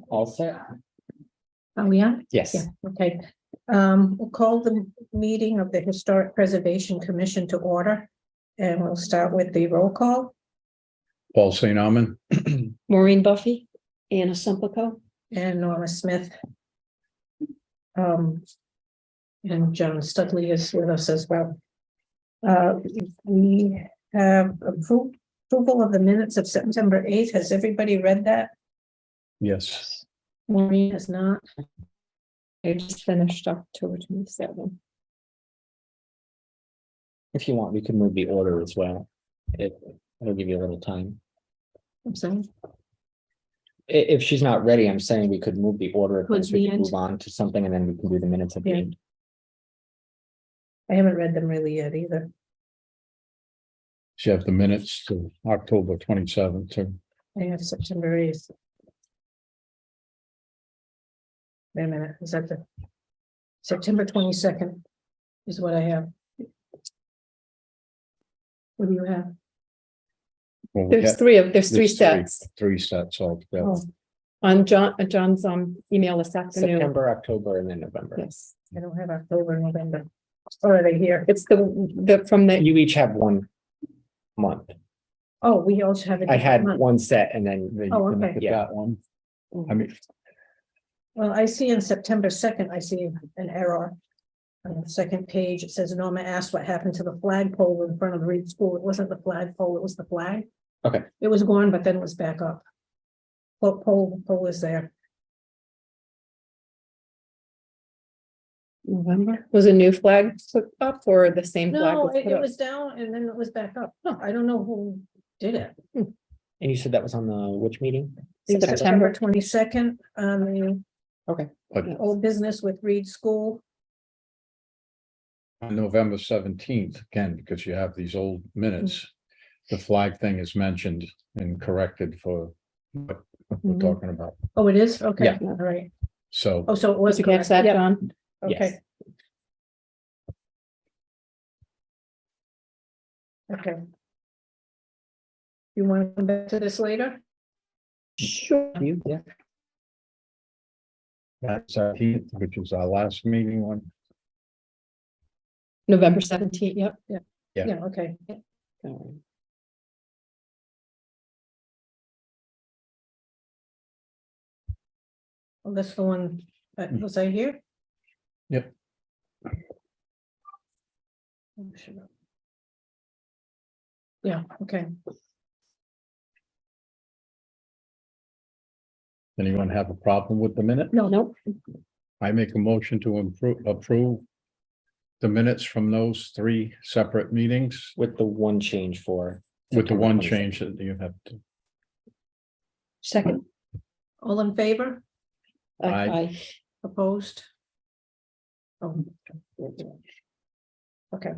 All set? Oh, yeah, Yes. yeah, okay. We'll call the meeting of the Historic Preservation Commission to order. And we'll start with the roll call Paul St. Almond. Maureen Buffy, Anna Sumpico. and Norma Smith. And John Studley is with us as well. We have approval of the minutes of September 8th. Has everybody read that? Yes, Maureen has not. I just finished October 27. If you want, we can move the order as well. It'll give you a little time. I'm sorry. If she's not ready, I'm saying we could move the order. Of Towards things. We the can end. move on to something and then we can do the minutes at the Yeah. end. I haven't read them really yet either. you have the minutes to October 27th. So I have September 8th. Wait a minute, is that the September 22nd is what I have. What do you have? well, we There's got- three there's sets Three sets altogether. Oh, on John's email this afternoon. September, October, and then November. Yes, I don't have October, November. Or are they here? it's the from the, You each have 1 month. Oh, we also have. a I had different month. one set and then. Then you Oh, can look okay. at Yeah. that one. I mean, Well, I see in September 2nd, I see an error. On the second page, it says Norma asked what happened to the flagpole in front of the Reed School. It wasn't the flagpole, it was the flag. Okay. It was gone, but then it was back up. Pole is there. November, was a new flag put up or the same flag? No, was put it up? was down and then it was back up. I don't know who did it. And you said that was on the which meeting? September. 22nd, Okay. but old business with Reed School. on November 17th, again, because you have these old minutes, the flag thing is mentioned and corrected for what we're Mhm. talking about. Oh, it is? Okay, Yeah. all right. So Oh, so it was. Did you catch correct. that, Yep, John? Okay. Yes. Okay. You want to come back to this later? Sure. Yeah. that's 17th, which is our last meeting one. November 17th, yep. Yeah. Yeah, okay. Well, that's the one, was I here? Yep. Oh, sure. Yeah, okay. Anyone have a problem with the minute? No, Nope. I make a motion to approve the minutes from those 3 separate meetings With the one change for. with the September one 22nd. change that you have to. Second. all in favor, Aye. opposed? Oh. Okay.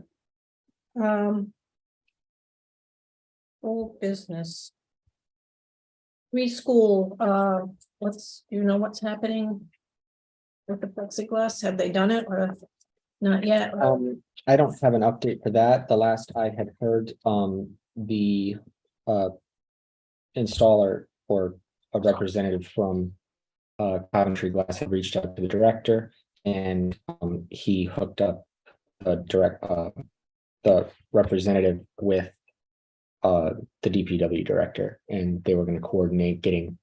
Old business. Preschool, you know what's happening? With the plexiglass, have they done it or not yet? I don't have an update for that. The last I had heard, the installer or a representative from Coventry Glass had reached out to the director and he hooked up the representative with the DPW director, and they were going to coordinate getting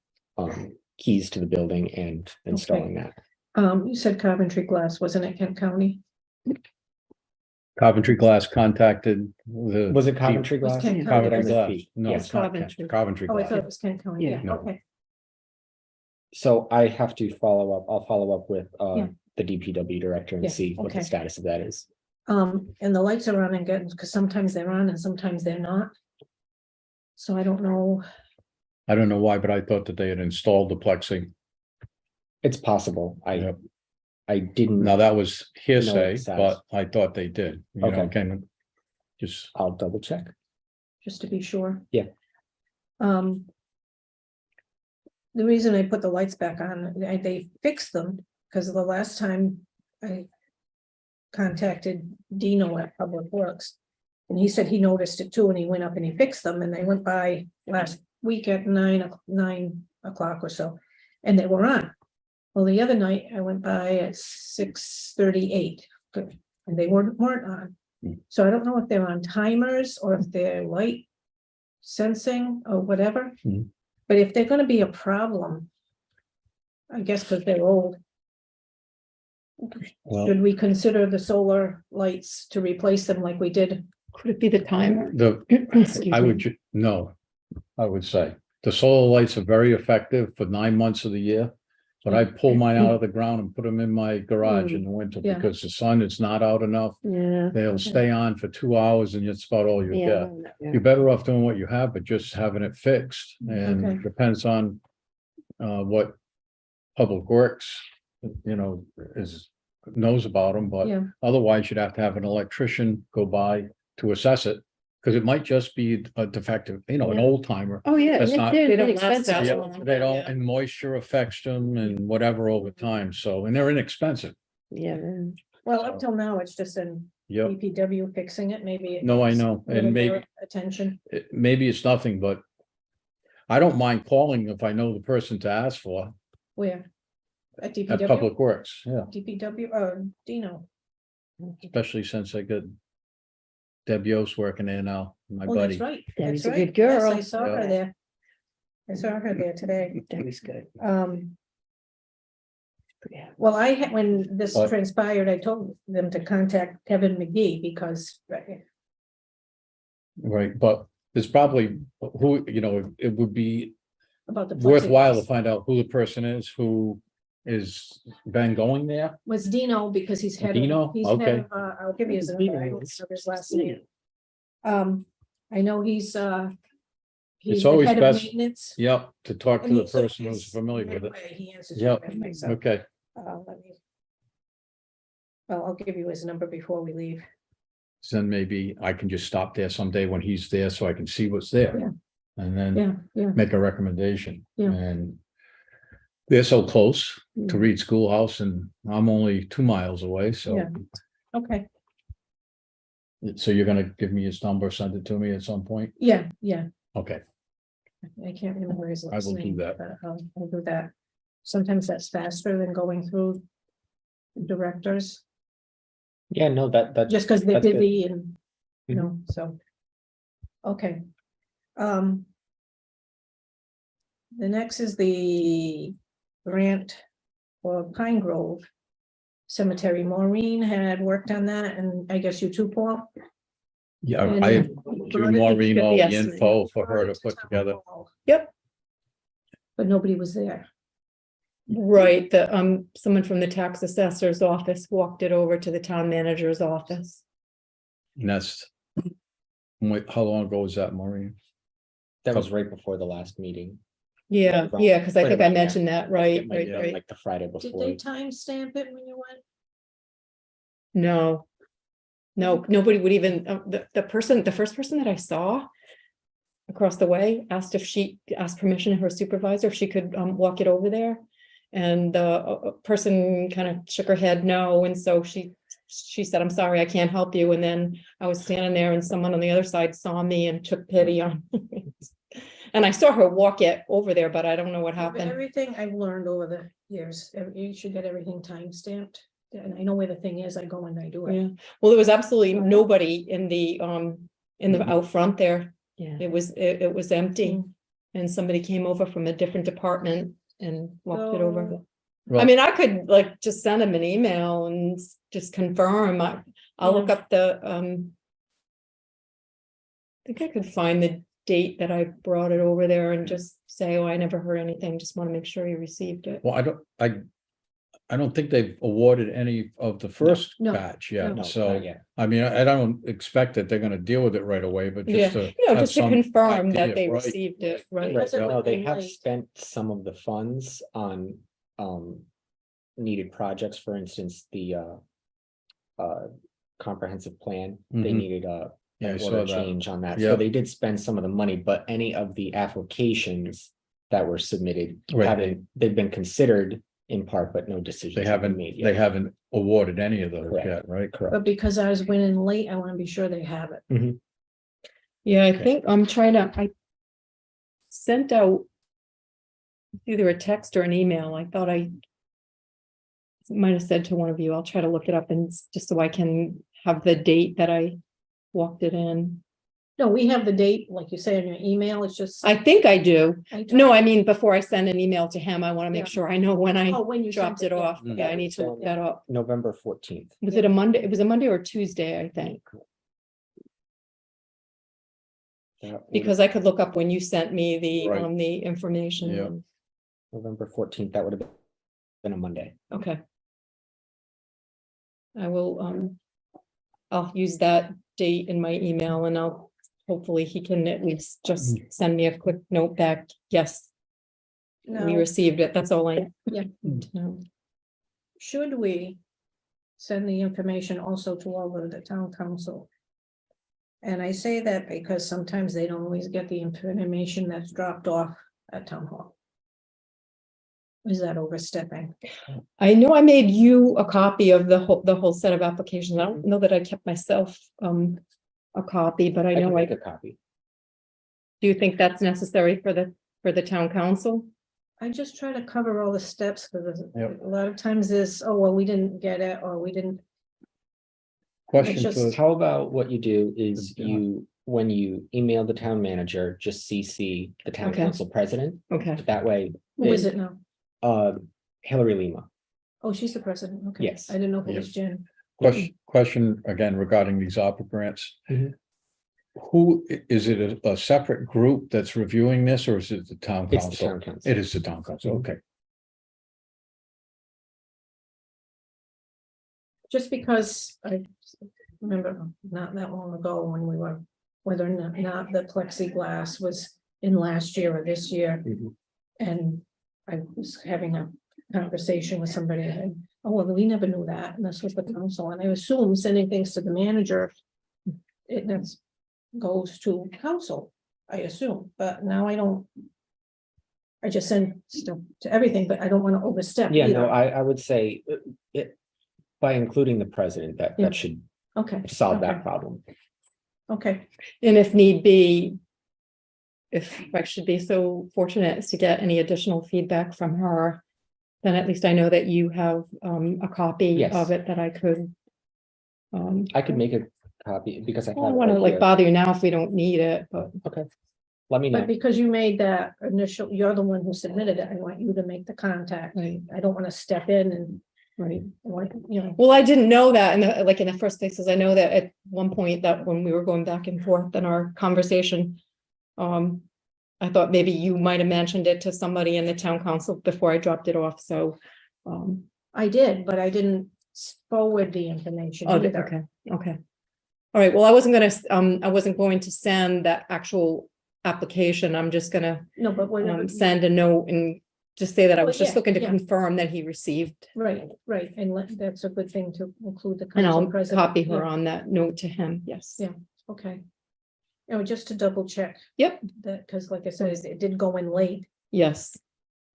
keys to the building and installing that. You said Coventry Glass, wasn't it Kent County? Coventry Glass contacted the. Was it Coventry Was Glass? Kent Did I Coventry County? Glass, misspeak? no, Yes. it's not Coventry. Coventry Oh, I thought Glass. it was Kent County, Yeah. yeah, okay. So I have to follow up. I'll follow up with Yeah. the DPW director Yeah, and see what the okay. status of that is. And the lights are on and getting, because sometimes they're on and sometimes they're not. So I don't know, I don't know why, but I thought that they had installed the plexi. It's possible. Yep. I didn't. Now, that was hearsay, the status. but I thought they did. You know, Okay. again, just, I'll double check. just to be sure. Yeah. The reason I put the lights back on, they fixed them, because the last time I contacted Dino at Public Works. And he said he noticed it too, and he went up and he fixed them, and they went by last week at 9 o'clock or so. and they were on. Well, the other night I went by at 6:38, good, and they weren't on. Hmm. So I don't know if they're on timers or if they're light sensing or whatever. Hmm. But if they're gonna be a problem, I guess because they're old, Well, should we consider the solar lights to replace them like we did? Could it be the timer? Excuse I me. would, no, I would say, the solar lights are very effective for 9 months of the year. But I pull mine out of the ground and put them in my garage in the winter Yeah. because the sun is not out enough. Yeah. They'll stay on for 2 hours and it's about all you Yeah. get. You're better off doing what you have, but just having it fixed, and Okay. depends on what Public Works, knows about them, but Yeah, otherwise you'd have to have an electrician go by to assess it. Because it might just be a defective, an Yeah. old timer. Oh, yeah. That's and not- they're They don't inexpensive. last that Yeah, long. they don't, Yeah. and moisture affects them and whatever over time, so, and they're inexpensive. Yeah. well, up till now, it's just in Yep, DPW fixing it, maybe. it no, I needs know, a little and maybe, more Attention, maybe it's nothing, but I don't mind calling if I know the person to ask for where? At at DPW, Public Works, yeah, DPW, Dino, especially since I got Deb Yost working there now, my oh, that's buddy. right, Debbie's that's a right, good yes, girl. I saw her Yeah. there. I saw her there today, That was good. Yeah. well, I had, when this But- transpired, I told them to contact Kevin McGee, because, Right, but it's probably who, it would be about the. worthwhile to plexiglass. find out who the person is who is been going there. Was Dino, because he's head Dino? of, he's head Okay. of, I'll give you his number, I don't know his last name. I know he's the always head of best- maintenance. Yep, to talk to and the he's person who's always familiar right with it. away, He answers. Yep, right away, so, okay, let me. Well, I'll give you his number before we leave. then maybe I can just stop there someday when he's there so I can see what's there. Yeah. And then Yeah. make a recommendation. Yeah. And they're so close to Mm. Reed Schoolhouse and I'm only 2 miles away, so. Yeah. Okay, So you're gonna give me his number, send it to me at some point? yeah, Okay, I can't remember his I last will do name, that. but I'll do that. Sometimes that's faster than going through directors, Yeah, no, that, just because they're that's good. busy and, you Mhm. know, so. Okay. The next is the grant for Pine Grove Cemetery. Maureen had worked on that, and I guess you too, Paul? yeah, And I brought give it- Maureen all the Yes. info for brought her it to put town together. hall, Yep. But nobody was there. Right, someone from the tax assessor's office walked it over to the town manager's office. And that's, wait, how long ago was that, Maureen? that was right before the last meeting. Yeah, Right. yeah, because I Right think I around there. mentioned that, right, It might right, have been right. Like the Friday Did before. they timestamp it when you went? No. No, nobody would even, the first person that I saw across the way asked if she asked permission of her supervisor if she could walk it over there. And the person kind of shook her head no, and so she said, I'm sorry, I can't help you. And then I was standing there and someone on the other side saw me and took pity on me. And I saw her walk it over there, but I don't know what happened. Everything I've learned over the years, you should get everything time stamped. And I know where the thing is, I go and I do it. Yeah, well, there was absolutely nobody in the out front there. Yeah. It was empty. And somebody came over from a different department and walked it over. So, I mean, I could like just send them an email and just confirm. I'll look up the I think I could find the date that I brought it over there and just say, oh, I never heard anything. Just want to make sure you received it. Well, I don't think they've awarded any of the first No, batch no, yet, No, so, not yet. I mean, I don't expect that they're gonna deal with it right away, but Yeah, just to. you know, have just to some confirm that idea, they right. received it, right? Because Right, it no, would they be have late. spent some of the funds on needed projects, for instance, the comprehensive plan. They Mhm. needed Yeah, I an saw order that. change on that, Yeah. so they did spend some of the money, but any of the applications that were submitted Right. they've been considered in part, but no decisions. They have been haven't, made they yet. haven't awarded any of those Correct. yet, right? Correct. But because I was winning late, I want to be sure they have it. Yeah, I Okay. think I'm trying to, I sent out either a text or an email. I thought I might have said to one of you, I'll try to look it up and just so I can have the date that I walked it in. No, we have the date, like you say in your email, it's just. I think I do. I don't- No, I mean, before I send an email to him, I want to make Yeah. sure I know when I Oh, when you dropped sent it yeah. off. Mm. Yeah, I need to look that up. November 14th. Was it a Monday? It was a Monday or Tuesday, I think, That would because I could look up when you sent me Right. the information. Yeah. November 14th, that would have been a Monday. Okay. I will, I'll use that date in my email and I'll, hopefully he can at least just send me a quick note back. Yes, we Now, received it. That's all I. Yeah. need to know. should we send the information also to all of the town council? And I say that because sometimes they don't always get the information that's dropped off at town hall. Is that overstepping? I know I made you a copy of the whole set of applications. I don't know that I kept myself, a copy, but I I can know make a copy. do you think that's necessary for the town council? I just try to cover all the steps, because Yep. a lot of times this, oh, well, we didn't get it, or we didn't. Question just- for, How about what you do is Yeah. you, when you email the town manager, just CC the town Okay. council president. Okay, That way, Who is it now? Hillary Lima. Oh, she's the president, okay. Yes. I didn't know if it Yep. was Jen. question again regarding these opera grants. Mhm. Is it a separate group that's reviewing this, or is it the town It's the council? town council. It is the town council, Mhm. okay. Just because I remember not that long ago when we were, whether or not the plexiglass was in last year or this year. Mhm. And I was having a conversation with somebody and, oh, well, we never knew that, and this was the council, and I assume sending things to the manager. It that's goes to council, I assume, but now I don't. I just send stuff to everything, but I don't want to overstep Yeah, no, either. I would say it, by including the president, Yeah. that should Okay. solve okay, that problem. Okay, and if need be, if I should be so fortunate as to get any additional feedback from her, then at least I know that you have a copy Yes. of it that I could. I could make a copy because I I don't have it want to right like here. bother you now if we don't need it, but Okay, let me but know. because you made that initial, you're the one who submitted it, I want you to make the contact. right, I don't want to step in and, right. like, you know, Well, I didn't know that in the first place, because I know that at one point that when we were going back and forth in our conversation. I thought maybe you might have mentioned it to somebody in the town council before I dropped it off, so. I did, but I didn't forward the information Oh, either. okay, okay. All right, well, I wasn't going to send that actual application. I'm just gonna No, but whatever, send a note and just say that I Well, was just yeah, looking to yeah. confirm that he received. right, and that's a good thing to include the And council I'll president. copy her Yeah, on that note to him, yes. Yeah. Okay. You know, just to double check. Yep. That, because like I said, it did go in late, Yes,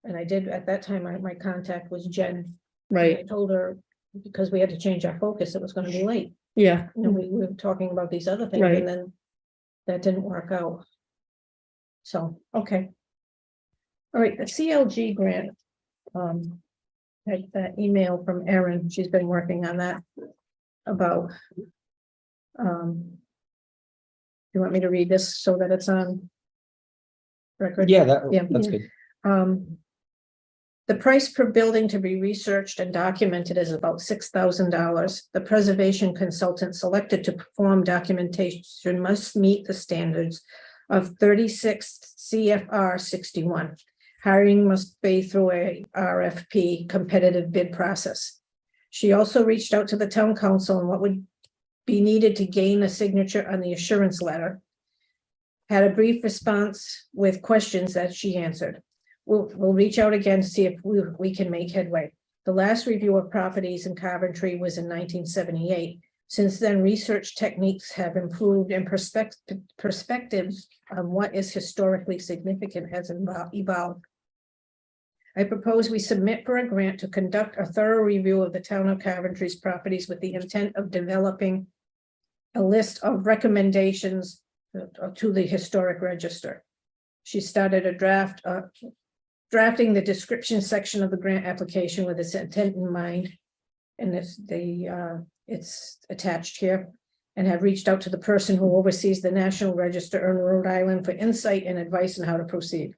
and I did, at that time, my contact was Jen. and right, I told her, because we had to change our focus, it was gonna be late. yeah, You know, we were talking about these other things, Right. and then that didn't work out. So, okay. All right, the CLG grant. Had that email from Erin, she's been working on that. About. You want me to read this so that it's on? Record? Yeah, Yeah. that's good. The price per building to be researched and documented is about $6,000. The preservation consultant selected to perform documentation must meet the standards of 36 CFR 61. Hiring must be through a RFP competitive bid process. She also reached out to the town council on what would be needed to gain a signature on the assurance letter. Had a brief response with questions that she answered. We'll reach out again to see if we can make headway. The last review of properties in Coventry was in 1978. Since then, research techniques have improved and perspectives on what is historically significant has evolved. I propose we submit for a grant to conduct a thorough review of the town of Coventry's properties with the intent of developing a list of recommendations to the historic register. She started a draft drafting the description section of the grant application with its intent in mind. And it's attached here. And have reached out to the person who oversees the National Register in Rhode Island for insight and advice on how to proceed.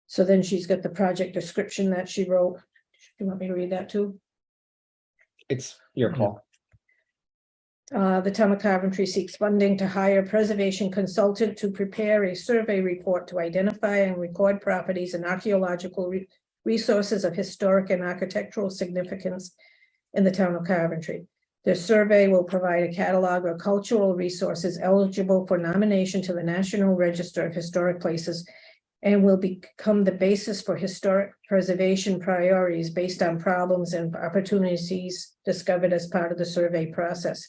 So then she's got the project description that she wrote. You want me to read that too? It's your call. The town of Coventry seeks funding to hire a preservation consultant to prepare a survey report to identify and record properties and archaeological resources of historic and architectural significance in the town of Coventry. The survey will provide a catalog of cultural resources eligible for nomination to the National Register of Historic Places and will become the basis for historic preservation priorities based on problems and opportunities discovered as part of the survey process.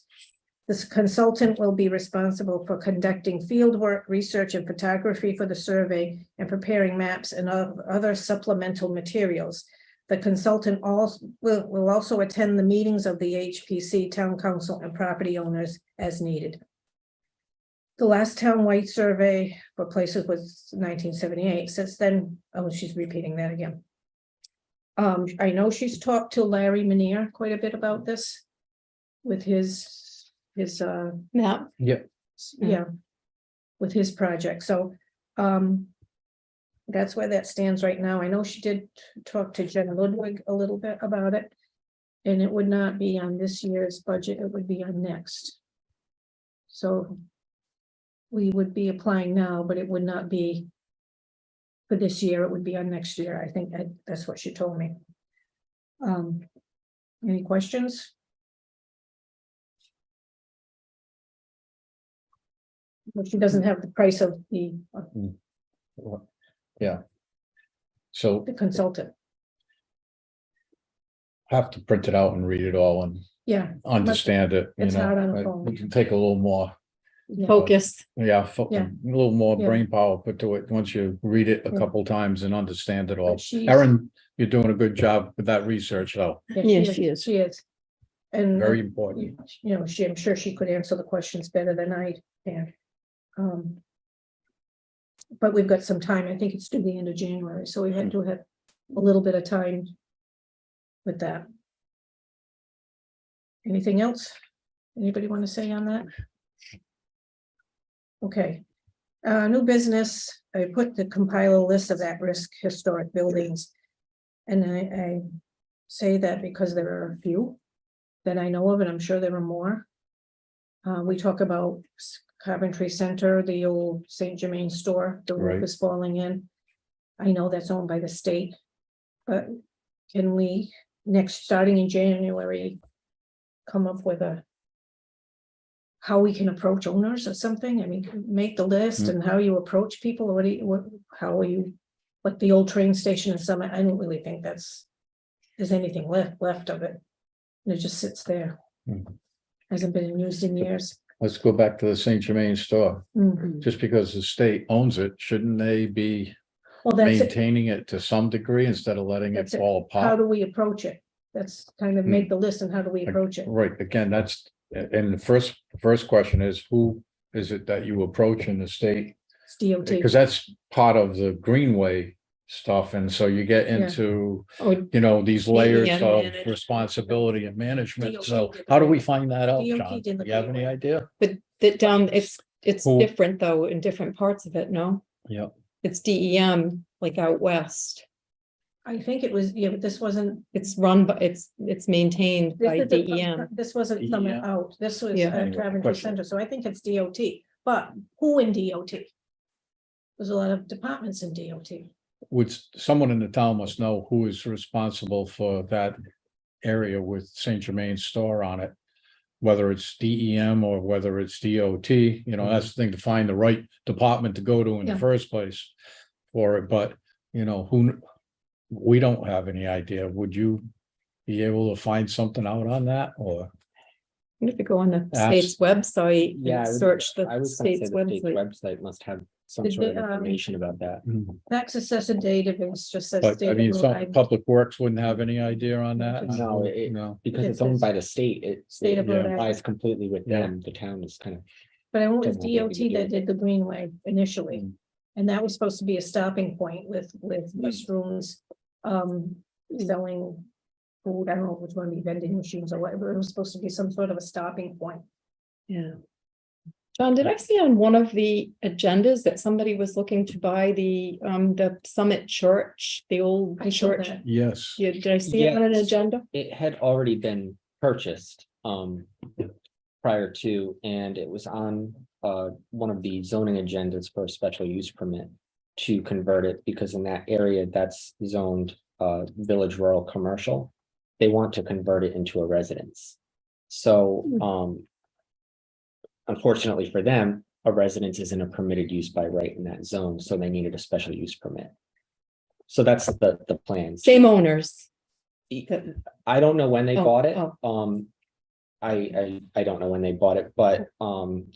This consultant will be responsible for conducting fieldwork, research, and photography for the survey and preparing maps and other supplemental materials. The consultant will also attend the meetings of the HPC, Town Council, and property owners as needed. The last town-wide survey for places was 1978. Since then, oh, she's repeating that again. I know she's talked to Larry Menier quite a bit about this with his Map. yeah, with his project. So, that's where that stands right now. I know she did talk to Jen Ludwig a little bit about it. And it would not be on this year's budget, it would be on next. So we would be applying now, but it would not be for this year, it would be on next year. I think that's what she told me. Any questions? But she doesn't have the price of the So consultant. have to print it out and read it all and Yeah, understand it, you It's hard on the know. phone. We can take a little more, yeah, Focus. yeah, Yeah. a little more Yeah. brain power put to it, once you read it a Yeah. couple times and understand it all. but she's- Erin, you're doing a good job with that research, though, Yeah, she is. She is. And very important. you know, I'm sure she could answer the questions better than I can. But we've got some time. I think it's to the end of January, so we had to have a little bit of time with that. Anything else? Anybody want to say on that? Okay. New business, I put the compile a list of at-risk historic buildings. And I say that because there are a few that I know of, and I'm sure there are more. We talk about Coventry Center, the old St. Germain store, the roof Right. is falling in. I know that's owned by the state. But can we, starting in January, come up with how we can approach owners or something? I mean, make the list and how you approach people, how are you, like the old train station in Summit, I don't really think there's anything left of it. And it just sits there. Mhm. Hasn't been used in years. Let's go back to the St. Germain store. Mhm. Just because the state owns it, shouldn't they be Well, that's it. maintaining it to some degree instead of letting it That's it. fall How apart? do we approach it? That's kind of make the list and how do we approach it? Right, again, that's, and the first question is, who is it that you approach in the state? It's DOT. Because that's part of the Greenway stuff, and so you get into, Oh, you know, these layers and of manage- responsibility and management, DOT so did the how do we Greenway. find that out, DOT John? did Do the you have any Greenway. idea? but that down, it's Who- different though in different parts of it, no? Yeah, It's DEM, like out west. I think it was, yeah, but this wasn't. It's run, but it's maintained This by isn't DEM. This wasn't coming DEM. out. This was Yeah. at Coventry Question. Center, so I think it's DOT. But who in DOT? There's a lot of departments in DOT. would, someone in the town must know who is responsible for that area with St. Germain's store on it. Whether it's DEM or whether it's DOT, you know, that's the thing, to find the right department to go to in Yeah. the first place for it, but, you know, we don't have any idea. Would you be able to find something out on that, or? If you go on the Ask- state's website, Yeah, and search I the was gonna say state's the state website. website must have some Did sort they, of information about that. Tax assessor database just says. But I state of mean, Rhode some Island. Public Works wouldn't have any idea on that? No, it- No, Because It it's owned says by the state, it State of Rhode Island. lies completely with Yeah. them. The town is kind of, But I went with doesn't have anything DOT to do that with did the Greenway initially. Mm. And that was supposed to be a stopping point with restrooms, selling food. I don't know if it was going to be vending machines or whatever. It was supposed to be some sort of a stopping point. Yeah. John, did I see on one of the agendas that somebody was looking to buy the Summit Church, the old I saw church? that. Yes, Yeah, did I see it on an Yes. agenda? It had already been purchased prior to, and it was on one of the zoning agendas for a special use permit to convert it, because in that area that's zoned village rural commercial. They want to convert it into a residence. So unfortunately for them, a residence isn't a permitted use by right in that zone, so they needed a special use permit. So that's the plans. Same owners. I don't know when they Oh, bought it. oh. I don't know when they bought it, but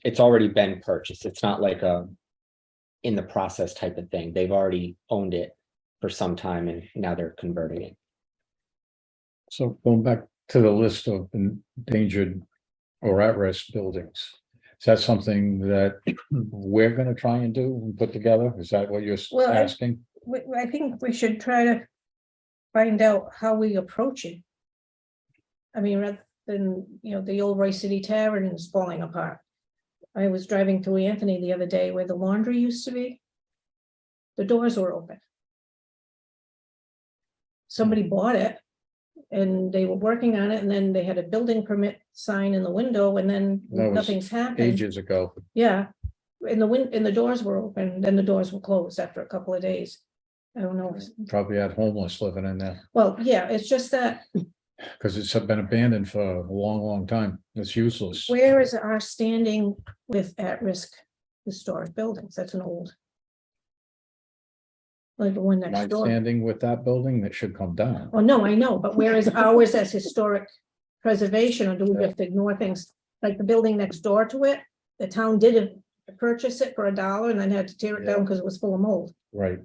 it's already been purchased. It's not like a in the process type of thing. They've already owned it for some time and now they're converting it. so going back to the list of endangered or at-risk buildings. Is that something that we're gonna try and do and put together? Is that what you're Well, asking? I think we should try to find out how we approach it. I mean, rather than, the old Rice City Tavern is falling apart. I was driving through Anthony the other day where the laundry used to be. The doors were open. Somebody bought it and they were working on it, and then they had a building permit sign in the window, and then That was nothing's happened. Ages ago. Yeah, and the doors were open, then the doors were closed after a couple of days. I don't know, Probably had homeless living in there well, yeah, it's just that, because it's been abandoned for a long, long time. It's useless. where is our standing with at-risk historic buildings? That's an old. Like the one My next door. standing with that building, that should come down. Well, no, I know, but where is ours as historic preservation, or do we just ignore things? Like the building next door to it, the town did purchase it for $1 and then had to tear it down because it was full of mold. Right,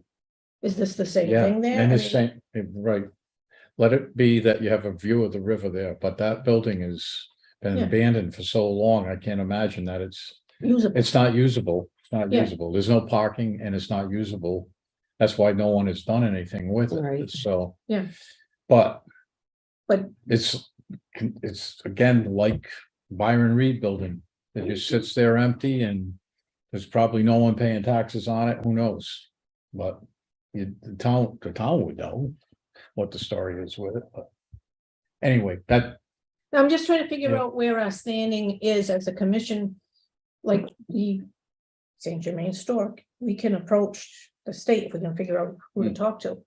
Is this the same yeah, thing there? and I the mean, same, right. Let it be that you have a view of the river there, but that building has been Yeah. abandoned for so long, I can't imagine that Usable. it's not usable. It's not Yeah. usable. There's no parking and it's not usable. That's why no one has done anything with it, Right. so. Yeah. But. But- It's again, like Byron Reed Building, it just sits there empty and there's probably no one paying taxes on it, who knows? But the town would know what the story is with it, but. Anyway, I'm just trying to figure Yeah. out where our standing is as a commission. Like the Saint Germain Historic, we can approach the state if we can figure out who to talk to.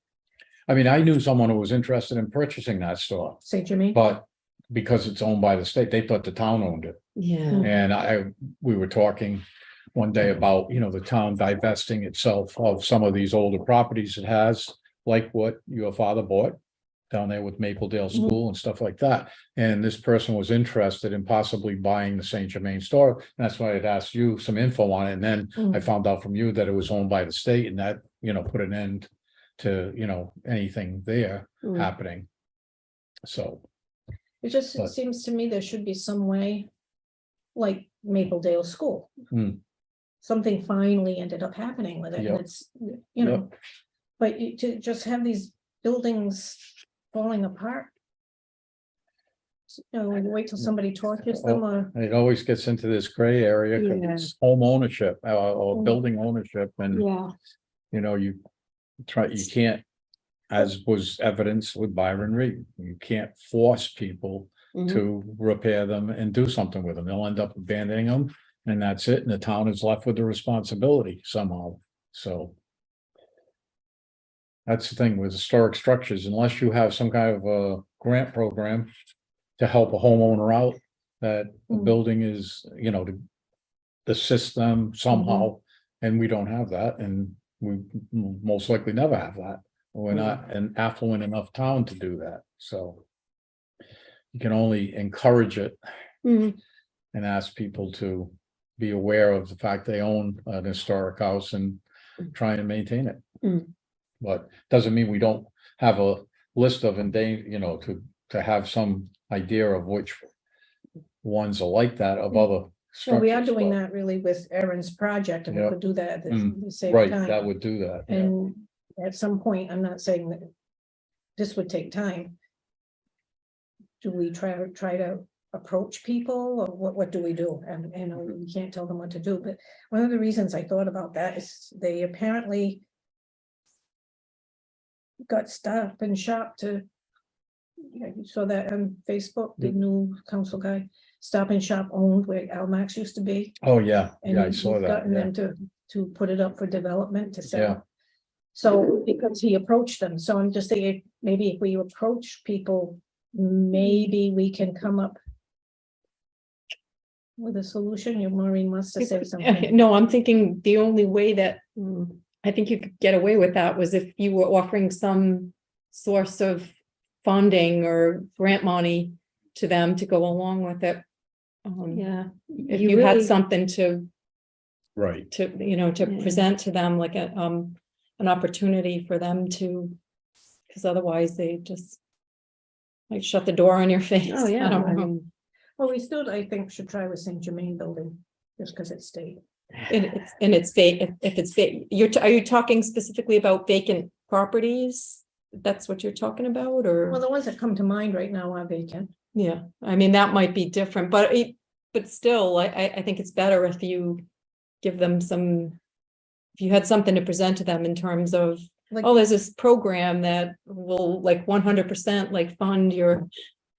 I mean, I knew someone who was interested in purchasing that store, Saint Germain, but because it's owned by the state, they thought the town owned it. Yeah. And we were talking one day about, the town divesting itself of some of these older properties it has, like what your father bought down there with Mapledale School and stuff like that. And this person was interested in possibly buying the Saint Germain store. And that's why I'd asked you some info on it. And then I found out from you that it was owned by the state, and that, put an end to, anything there Mm. happening. So, it just but- seems to me there should be some way, like Mapledale School. Hmm. Something finally ended up happening with it, Yep. and it's, but to just have these buildings falling apart. Wait till somebody torches them, or, it always gets into this gray area, 'cause Yeah. it's home ownership, or Mm. building ownership, and Yeah. you can't, as was evidenced with Byron Reed, you can't force people Mhm. to repair them and do something with them. They'll end up abandoning them, and that's it, and the town is left with the responsibility somehow, so. That's the thing with historic structures, unless you have some kind of a grant program to help a homeowner out, that the Mm. building is, to assist them somehow, and we don't have that, and we most likely never have that. We're not an affluent enough town to do that, so. You can only encourage it Mhm. and ask people to be aware of the fact they own an historic house and try and maintain it. Mm. But doesn't mean we don't have a list of to have some idea of which ones are like that of other Well, we are structures, doing but- that really with Erin's project, and we Yeah. could do that at Mm, the same Right, time. that would do that. yeah. And at some point, I'm not saying that this would take time. Do we try to approach people, or what do we do? And, you know, we can't tell them what to do, but one of the reasons I thought about that is they apparently got Stop and Shop to, yeah, you saw that on Facebook, the new council guy, Stop and Shop owned where Almax used to be. Oh, yeah, And yeah, I he's saw that, gotten yeah. them to put it up for development to Yeah. sell. So because he approached them, so I'm just thinking, maybe if we approach people, maybe we can come up with a solution. Your Maureen wants to say something. No, I'm thinking the only way that I think you could get away with that was if you were offering some source of funding or grant money to them to go along with it. Yeah. If you had something Right, to, you know, to Yeah. present to them like an opportunity for them to, because otherwise they just like shut the door on your face. Oh, yeah, I don't I know. mean, Well, we still, I think, should try with Saint Germain building, just because it's state. And it's if it's are you talking specifically about vacant properties? That's what you're talking about, or? Well, the ones that come to mind right now are vacant. Yeah, I mean, that might be different, but still, I think it's better if you give them some. If you had something to present to them in terms of, Like, oh, there's this program that will like 100% like fund your.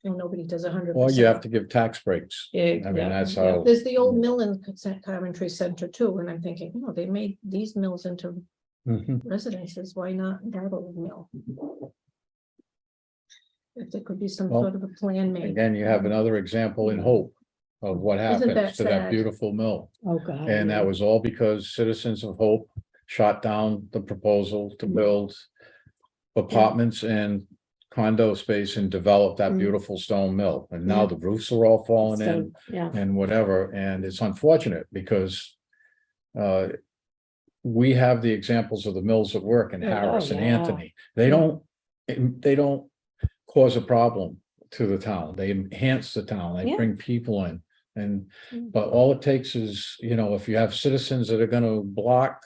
well, nobody does 100%. well, you have to give tax breaks. Yeah, I mean, yeah, that's yeah. how, There's the old mill in Coventry Center too, and I'm thinking, oh, they made these mills into Mhm. residences, why not that old mill? If there could be some Well, sort of a plan made. Again, you have another example in Hope of what Isn't that happens to that sad? beautiful mill. oh, God. And that was all because citizens of Hope shot down the proposal to build apartments and condo space and develop that Mm. beautiful stone mill. And now Yeah. the roofs are all falling in Yeah, and whatever, and it's unfortunate because we have the examples of the mills that work in Oh, Harris and yeah. Anthony. They don't cause a problem to the town. They enhance the town. They Yeah. bring people in. And, Mm. but all it takes is, you know, if you have citizens that are gonna block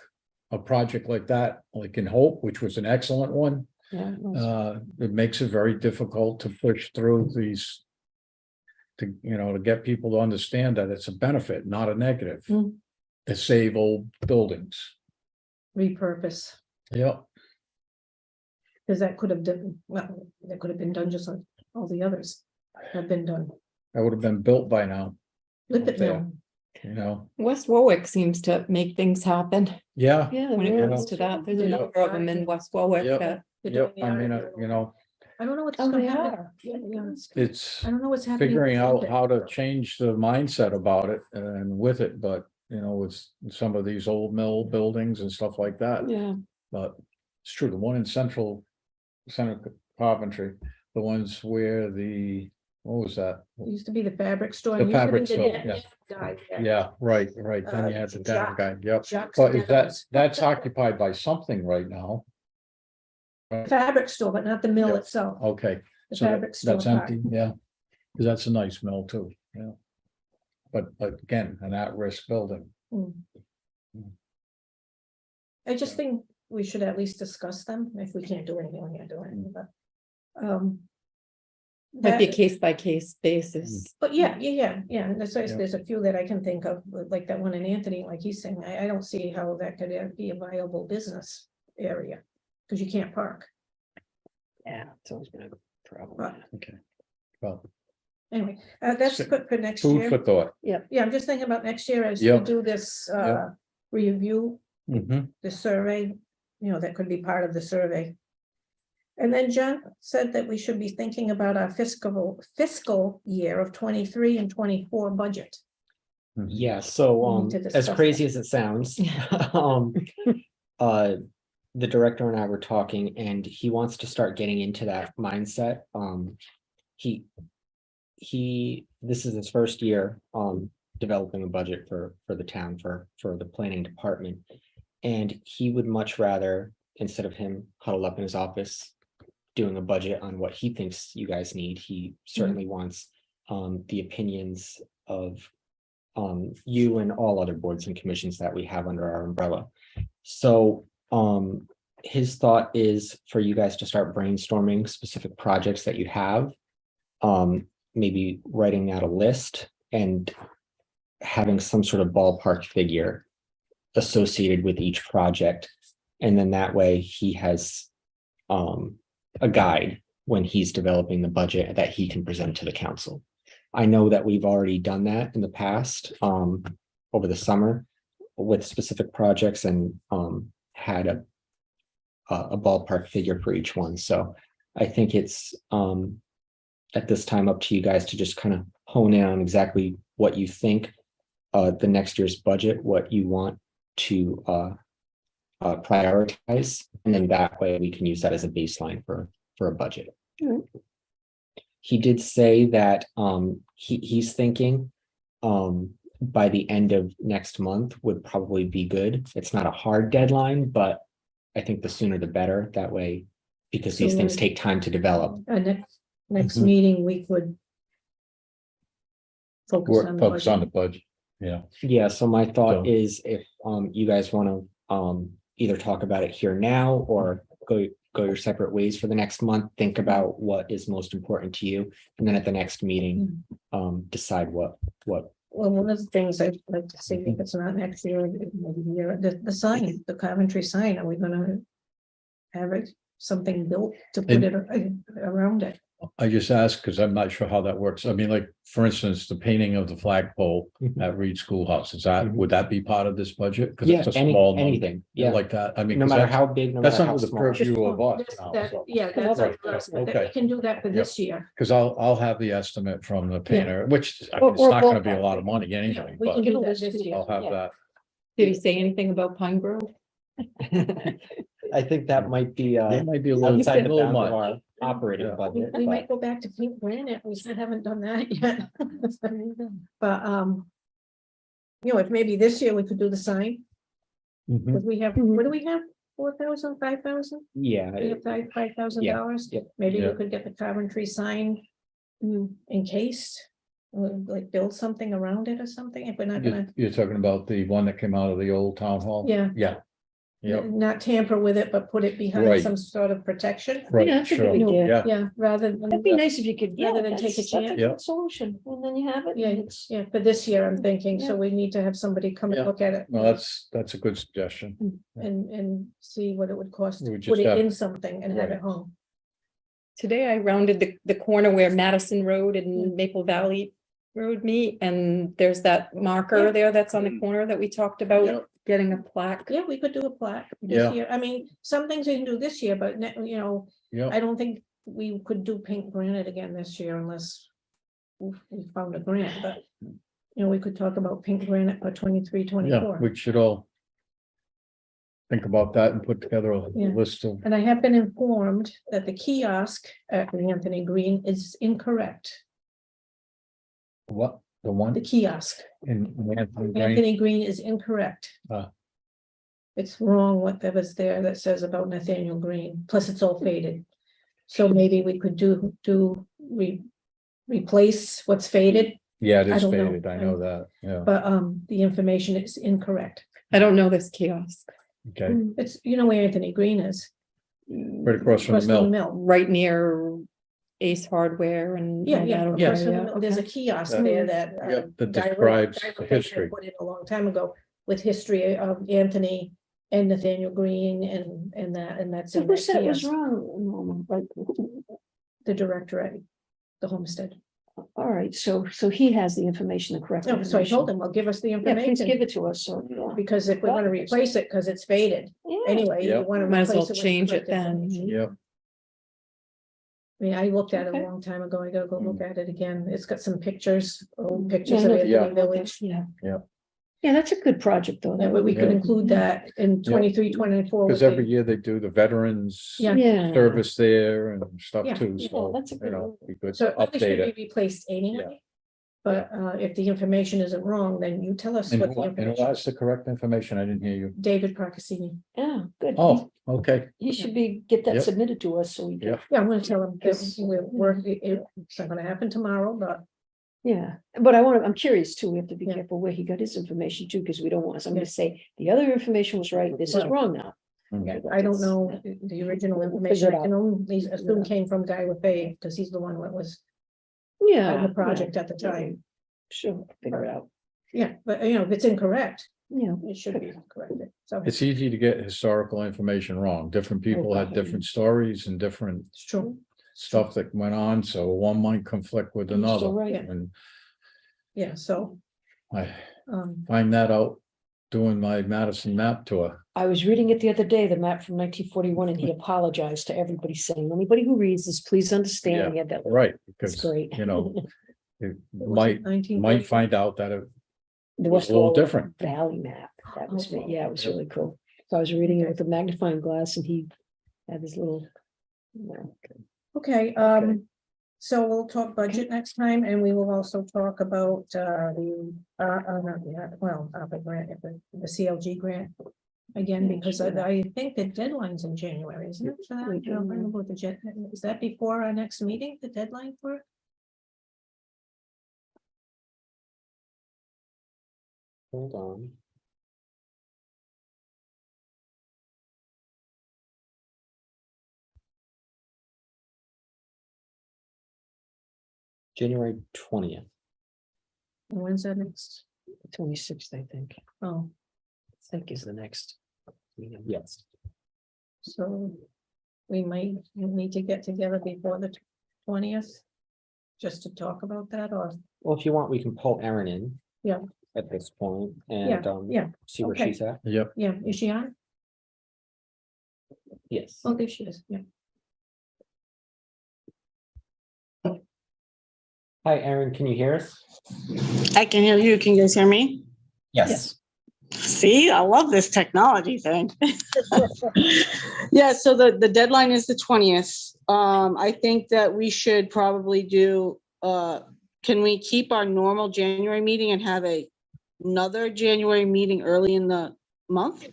a project like that, like in Hope, which was an excellent one, yeah. it was- it makes it very difficult to push through these. To, you know, to get people to understand that it's a benefit, not a negative. Mm. To save old buildings. Repurpose, Yep, because that could have done, well, that could have been done just like all the others have been done. that would have been built by now, Lippet there. Mill, you know, West Warwick seems to make things happen yeah, Yeah. when it they're- comes to that. There's a Yep. number of them in West Warwick Yep. that, they're yep, doing the I mean, art you know, I don't know what's Oh, gonna they happen. are. Yeah, it's I don't know what's happening. figuring with out Lippet. how to change the mindset about it and with it, but, you know, with some of these old mill buildings and stuff like that. Yeah, But it's true, the one in Center Coventry, the ones where what was that? It used to be the fabric store. The and used to be fabric the store, dad yeah. guy there. Yeah, right, then you had the dam Jacques- guy, yep. Jacques But is Meadows. that's occupied by something right now? Fabric store, but not the mill Yeah. itself. Okay, The so fabric store. that's part. empty, yeah. Cause that's a nice mill too, yeah. But again, an at-risk building. Mm. I just think we should at least discuss them. If we can't do anything, we can't do anything, but. might be a that- case by case basis. But yeah. And There's, Yeah. there's a few that I can think of, like that one in Anthony, like he's saying, I don't see how that could be a viable business area. Cause you can't park. yeah, it's always been a problem. Right. Okay. Well, Anyway, that's So, good for next food year. for thought. Yeah, I'm just thinking about next year as we Yep. do this, Yep. review, Mhm. the survey, you know, that could be part of the survey. And then John said that we should be thinking about our fiscal year of 23 and 24 budget. Mhm. Yeah, so We need to as discuss crazy as it sounds, um, the director and I were talking and he wants to start getting into that mindset. This is his first year, developing a budget for the town, for the planning department. And he would much rather, instead of him huddled up in his office, doing a budget on what he thinks you guys need, he certainly wants, the opinions of you and all other boards and commissions that we have under our umbrella. So, his thought is for you guys to start brainstorming specific projects that you have. Maybe writing out a list and having some sort of ballpark figure associated with each project. And then that way he has a guide when he's developing the budget that he can present to the council. I know that we've already done that in the past, over the summer with specific projects and had a ballpark figure for each one. So I think it's at this time up to you guys to just kind of hone in on exactly what you think the next year's budget, what you want to prioritize, and then that way we can use that as a baseline for a budget. Alright. He did say that he's thinking by the end of next month would probably be good. It's not a hard deadline, but I think the sooner the better. That way, because these So things when- take time to develop. Next Mhm. meeting, we could focus on the Focus on the budget. budget. Yeah, Yeah, so my thought So- is if you guys want to either talk about it here now or go your separate ways for the next month, think about what is most important to you. And then at the next meeting, decide what. Well, one of the things I'd like to see, if it's not next year, maybe the year, the sign, the Coventry sign, are we gonna have it, something built to put it around it? I just asked because I'm not sure how that works. I mean, like, for instance, the painting of the flagpole Mhm. at Reed Schoolhouse, is that, Mhm. would that be part of this budget? Because Yeah, it's a small number, anything, yeah, like that. I mean, no 'cause matter that's- how big, no that's matter how under the small. purview of us This- now, that- so- Yeah, that's Right, like, that we okay. can do that for this year. Because I'll have the estimate from the painter, which it's Or- not or gonna be a ballpark. lot of money anyway, We can but do that this year. I'll have yeah. that. Did he say anything about Pine Grove? I think that might be It might be a little, outside the little bounds of much. our operating Yeah. We budget. we but- might go back to pink granite, we still haven't done that yet. But, you know, if maybe this year we could do the sign, Mhm. because we have, Mhm. what do we have? 4,000, 5,000? Yeah, We have $5,000. yep. Maybe we Yeah. could get the Coventry sign encased, like build something around it or something, if we're not gonna, You're talking about the one that came out of the old town hall? yeah. Yeah. Yep, Not tamper with it, but put it behind Right. some sort of protection. Yeah, right, that's a good sure, idea. yeah, Yeah, rather than. That'd be nice if you could, yeah, Rather than take a that's a chance. Yeah. good solution, and then you have it. Yeah, and it's, yeah, for this year, I'm thinking, so Yeah. we need to have somebody come and Yeah. look at it. no, that's a good suggestion. And see what it would cost We to would put just it have- in something and have Right. it home. Today I rounded the corner where Madison Road and Maple Valley Road meet, and there's that marker Yeah. there that's on the corner that we talked Yeah. about, getting a plaque. Yeah, we could do a plaque Yeah. this year. I mean, some things we can do this year, but you know, Yeah, I don't think we could do pink granite again this year unless we found a grant, but you know, we could talk about pink granite for 23, yeah, 24. we should all think about that and put together a Yeah. list of, And I have been informed that the kiosk at the Anthony Green is incorrect. what, the one The kiosk. in Anthony Green? Anthony Green is incorrect. Ah. It's wrong what that was there that says about Nathaniel Green, plus it's all faded. So maybe we could replace what's faded, Yeah, it I is don't know. faded, I know that, yeah, but the information is incorrect. I don't know this kiosk, okay, It's, you know where Anthony Green is. right across from the Across mill. right near Ace Hardware and. Yeah, all yeah. that over across there, from the- yeah, There's a okay. kiosk Yeah. there that. Yeah, that Guy describes Guy the Ritchie history. Put it a long time ago with history of Anthony and Nathaniel Green and that's. so in who that said it was kiosk. wrong, Norma? Like, The director at the homestead. all right, so he has the information, the correct No, so I told information. him, well, give us the Yeah, please give information, it to us, so, yeah. because if we're gonna replace it, because it's faded, Yeah. anyway, you Yep. wanna Might as replace well it with change it correct then. information. Yeah, I mean, I looked at it Okay. a long time ago, I gotta go look Mm. at it again, it's got some pictures, old Yeah, pictures I of know Anthony Yeah. Village. Yeah. Yeah. Yeah, that's a good project, though. That way we could Yeah. include that in 23, 24. because every year they do the veterans Yeah. Yeah. service there and stuff Yeah. too, Yeah, so, that's a you good know, one. be good So to it probably should update be it. replaced anyway. But if the information isn't wrong, then you tell us And what who the and information. who has the correct information? I didn't hear you. David Parkasini. Yeah, good. Oh, okay, He should get that Yep. submitted to us, so we can. Yep. Yeah, I'm gonna tell him that Yes. we're working, it's not gonna happen tomorrow, but Yeah, but I'm curious too. We have to be Yeah. careful where he got his information too, because we don't want somebody to say the other information was right, this is Right. wrong now. Yeah, I don't know the original information. I can only assume came from Guy LeFave, because he's the one that was Yeah. on the project at the time. Sure, figure it out. Yeah, but you know, if it's incorrect, Yeah. it should be corrected, so It's easy to get historical information wrong. Different people had different stories and different it's true. stuff that went on, so one might conflict with You're another. still right. And Yeah, so, I um, find that out doing my Madison map tour. I was reading it the other day, the map from 1941, and he apologized to everybody saying, anybody who reads this, please understand. He had that. Right, It's because, great. you know, it what was it, might 1940? find out that it The was a little different. Valley map. That was, Oh, yeah, it was yeah. really cool. So I was reading it with a magnifying glass and he had his little. Okay, so we'll talk budget next time, and we will also talk about, the, not the, well, the grant, the CLG grant. Again, Yeah, because sure. I think the deadline's in January, isn't it? For that? I don't remember what is that before our next meeting, the deadline for it? Hold on. January 20th. And when's that next? 26th, I think. Oh, I think is the next. meeting. Yes. so we might need to get together before the 20th. Just to talk about that, or, Well, if you want, we can pull Erin in. Yeah. At this point yeah, and yeah, see where okay. she's at. Yep, yeah, is she on? Yes. Oh, there she is, yeah. Hi, Erin, can you hear us? I can hear you. Can you guys hear me? Yes. See, I love this technology thing. Yeah, so the deadline is the 20th. I think that we should probably do, can we keep our normal January meeting and have another January meeting early in the month?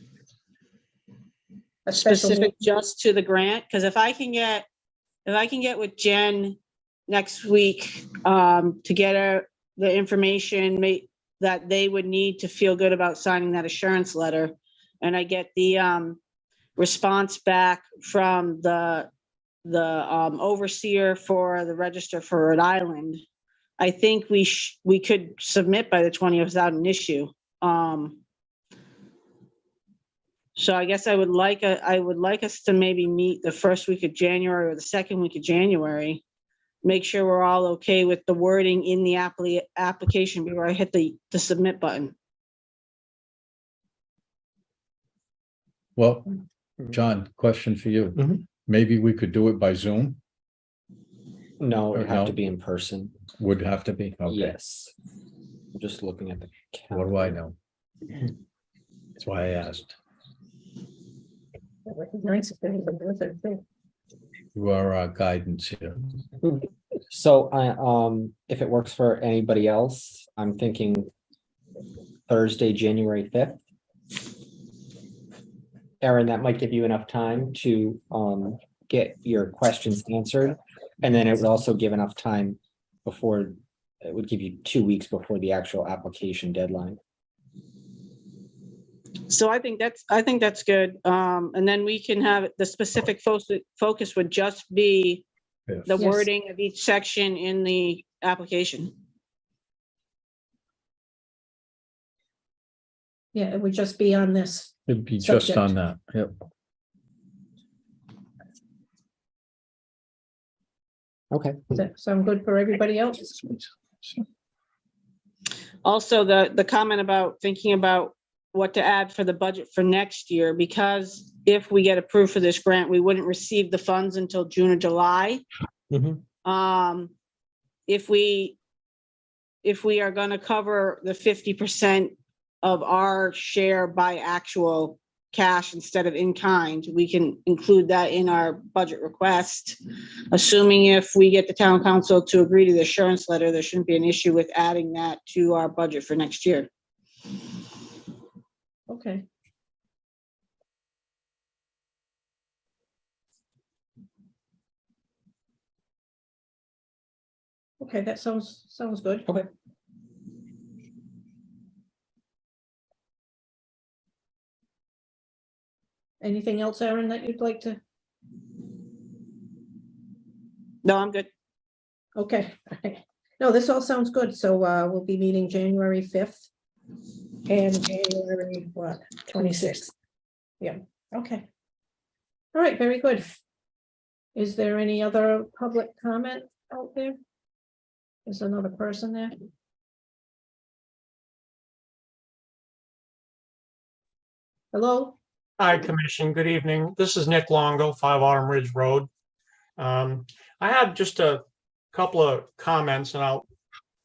A special Specific just to the grant? Because if I can get with Jen next week, to get her the information that they would need to feel good about signing that assurance letter. And I get the response back from the overseer for the register for Rhode Island. I think we could submit by the 20th without an issue. So I guess I would like us to maybe meet the first week of January or the second week of January. Make sure we're all okay with the wording in the application before I hit the submit button. well, John, question for you. Mhm. Maybe we could do it by Zoom, No, Or it'd have to no? be in person. would have to be, okay, Yes. I'm just looking at the. what do I calendar. know? That's why I asked. Nice if anybody does it, too. You are our guidance here. So if it works for anybody else, I'm thinking Thursday, January 5th. Erin, that might give you enough time to get your questions answered. And then it would also give enough time before, it would give you 2 weeks before the actual application deadline. So I think that's good. And then we can have the specific focus would just be Yes. the Yes. wording of each section in the application. Yeah, it would just be on this. It'd be just Subject. on that, yep. Okay. Does that sound good for everybody else? Also, the comment about thinking about what to add for the budget for next year, because if we get approved for this grant, we wouldn't receive the funds until June or July. If we are gonna cover the 50% of our share by actual cash instead of in kind, we can include that in our budget request. Assuming if we get the town council to agree to the assurance letter, there shouldn't be an issue with adding that to our budget for next year. Okay. Okay, that sounds good. Okay. Anything else, Aaron, that you'd like to? No, I'm good. Okay, no, this all sounds good, so we'll be meeting January 5th. And January, what, 26th? Yeah, okay. All right, very good. Is there any other public comment out there? Is another person there? Hello? Hi, Commission. Good evening. This is Nick Longo, 5 Autumn Ridge Road. I had just a couple of comments and I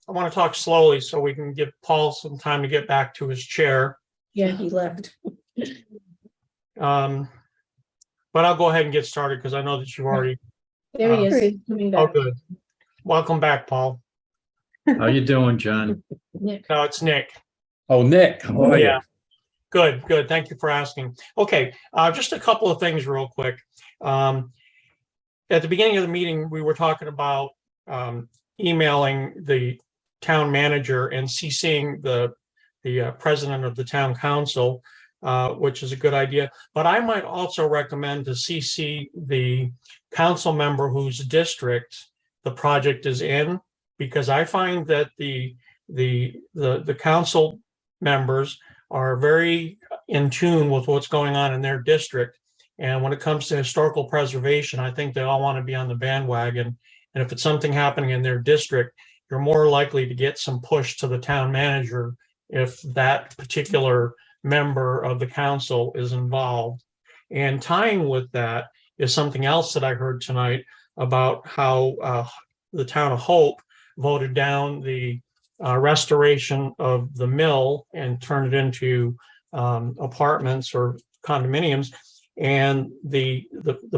want to talk slowly so we can give Paul some time to get back to his chair. Yeah, he left. But I'll go ahead and get started because I know that you've already, There he Great. is, coming oh, back. good. Welcome back, Paul. How you doing, John? Nick. No, it's Nick. Oh, Nick, how are you? Yeah. Good, good. Thank you for asking. Okay, just a couple of things real quick. At the beginning of the meeting, we were talking about emailing the town manager and CCing the president of the town council, which is a good idea. But I might also recommend to CC the council member whose district the project is in, because I find that the council members are very in tune with what's going on in their district. And when it comes to historical preservation, I think they all want to be on the bandwagon. And if it's something happening in their district, you're more likely to get some push to the town manager if that particular member of the council is involved. And tying with that is something else that I heard tonight about how the town of Hope voted down the restoration of the mill and turned it into apartments or condominiums, and the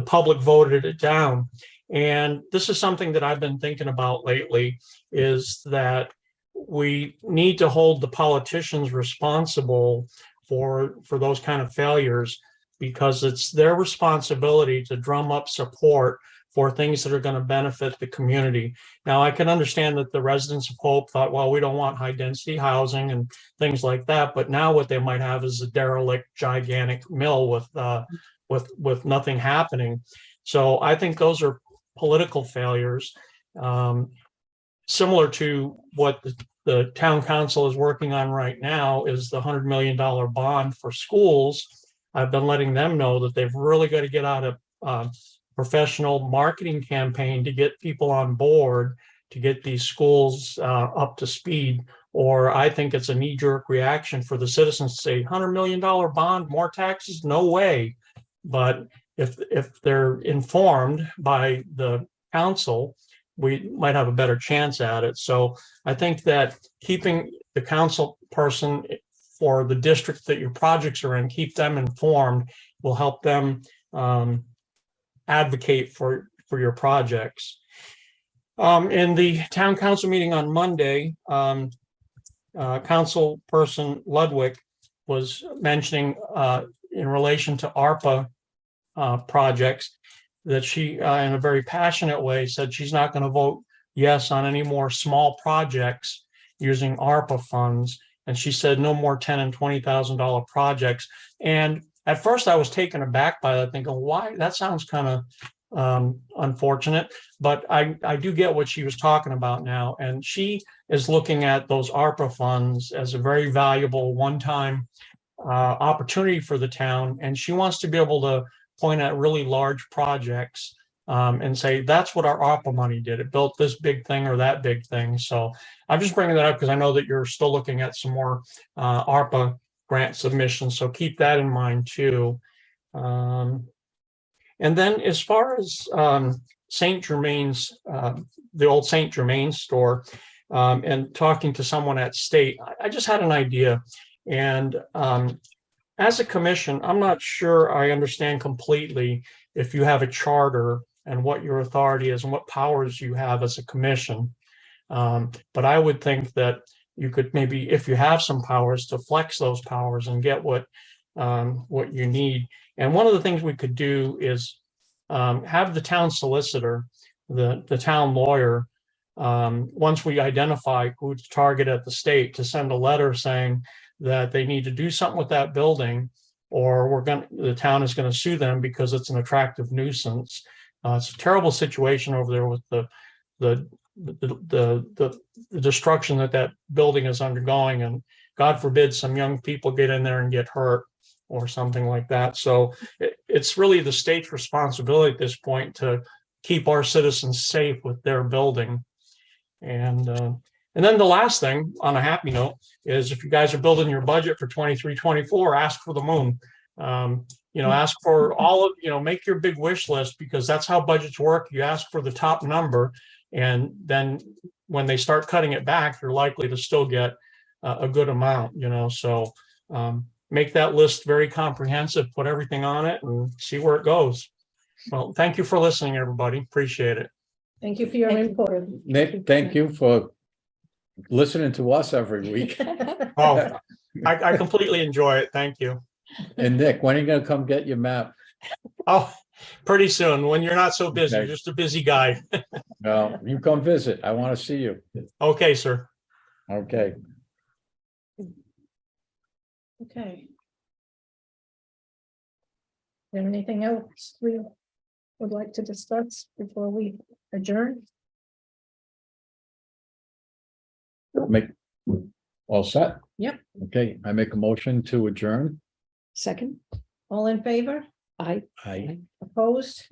public voted it down. And this is something that I've been thinking about lately, is that we need to hold the politicians responsible for those kind of failures, because it's their responsibility to drum up support for things that are going to benefit the community. Now, I can understand that the residents of Hope thought, well, we don't want high density housing and things like that. But now what they might have is a derelict, gigantic mill with nothing happening. So I think those are political failures, similar to what the town council is working on right now is the $100 million bond for schools. I've been letting them know that they've really got to get out of professional marketing campaign to get people on board to get these schools up to speed. Or I think it's a knee-jerk reaction for the citizens to say $100 million bond, more taxes, no way. But if they're informed by the council, we might have a better chance at it. So I think that keeping the council person for the district that your projects are in, keep them informed, will help them advocate for your projects. In the town council meeting on Monday, councilperson Ludwig was mentioning in relation to ARPA projects that she, in a very passionate way, said she's not going to vote yes on any more small projects using ARPA funds. And she said no more $10,000 and $20,000 projects. And at first I was taken aback by that, thinking, why? That sounds kind of unfortunate. But I do get what she was talking about now. And she is looking at those ARPA funds as a very valuable one-time opportunity for the town. And she wants to be able to point at really large projects and say, that's what our ARPA money did. It built this big thing or that big thing. So I'm just bringing that up because I know that you're still looking at some more ARPA grant submissions. So keep that in mind too. And then as far as St. Germain's, the old St. Germain's store, and talking to someone at State, I just had an idea. And as a commission, I'm not sure I understand completely if you have a charter and what your authority is and what powers you have as a commission. But I would think that you could maybe, if you have some powers, to flex those powers and get what you need. And one of the things we could do is have the town solicitor, the town lawyer, once we identify who to target at the state, to send a letter saying that they need to do something with that building, or the town is gonna sue them because it's an attractive nuisance. It's a terrible situation over there with the destruction that building is undergoing, and God forbid some young people get in there and get hurt or something like that. So it's really the state's responsibility at this point to keep our citizens safe with their building. And then the last thing, on a happy note, is if you guys are building your budget for 23-24, ask for the moon. Ask for all of, make your big wish list, because that's how budgets work. You ask for the top number, and then when they start cutting it back, you're likely to still get a good amount, so make that list very comprehensive, put everything on it and see where it goes. Well, thank you for listening, everybody. Appreciate it. Thank you for your Thank you input. for- Nick, thank you for listening to us every week. Oh, I completely enjoy it. Thank you. And Nick, when are you gonna come get your map? Oh, pretty soon, when you're not so busy, Okay. just a busy guy. No, you come visit. I want to see you. Okay, sir. Okay. Okay. Is there anything else we would like to discuss before we adjourn? Make, all set? Yep. Okay, I make a motion to adjourn. Second, All in favor? I. I. Opposed?